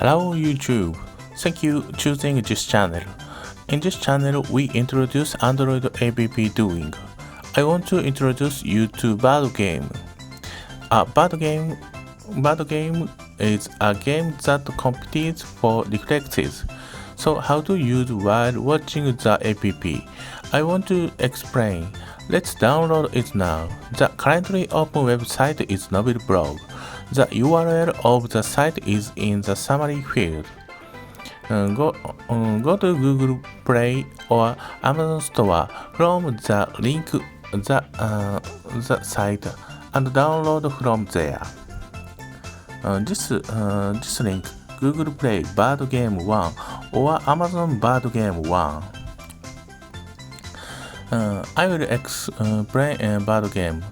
Hello YouTube! Thank you for choosing this channel. In this channel, we introduce Android app doing. I want to introduce you to Bird Game. Bird Game is a game that competes for reflexes. So how to use while watching the app? I want to explain. Let's download it now. The currently open website is NOBIRU Bulog. The URL of the site is in the summary field. Go to Google Play or Amazon Store from the link the site and download from there. This link Google Play Bird Game 1 or Amazon Bird Game 1. I will explain Bird Game.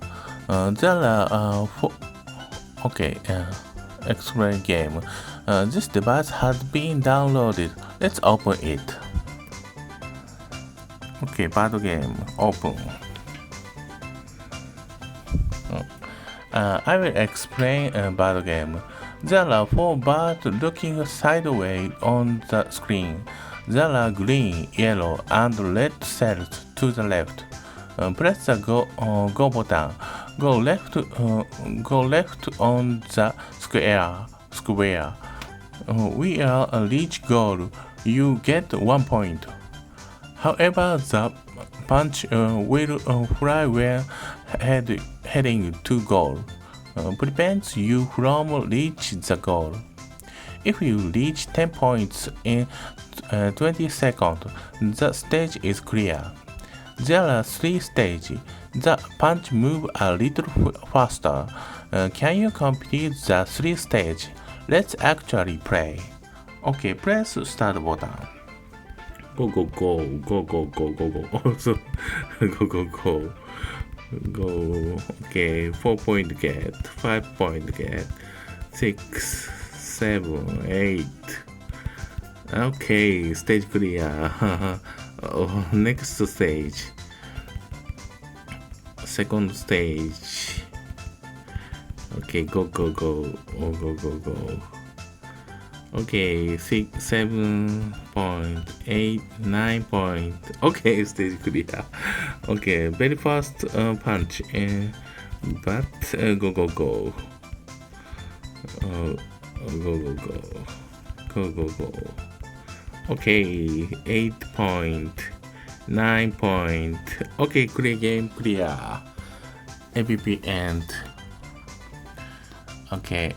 There are explain game. This device has been downloaded. Let's open it. Okay, Bird Game, open. I will explain Bird Game. There are 4 birds looking sideways on the screen. There are green, yellow, and red cells to the left. Press the go button. Go left on the square. We are reach goal. You get 1 point. However, the punch will fly when heading to goal. Prevents you from reach the goal. If you reach 10 points in 20 seconds, the stage is clear. There are 3 stages. The punch moves a little faster. Can you complete the 3 stages? Let's actually play. Okay, press start button. Go. Also, go. Okay, 4 point get, 5 point get, 6, 7, 8. Okay, stage clear. Next stage. Second stage. Okay, go. Okay, 6, 7 point, 8, 9 point. Okay, stage clear. Okay, very fast punch. But go. Go. Okay, 8 point, 9 point. Okay, clear game, clear. App end. Okay,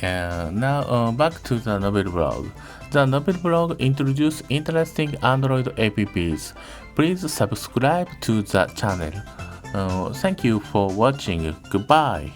now back to the NOBIRU Bulog. The NOBIRU Bulog introduces interesting Android apps. Please subscribe to the channel. Thank you for watching. Goodbye.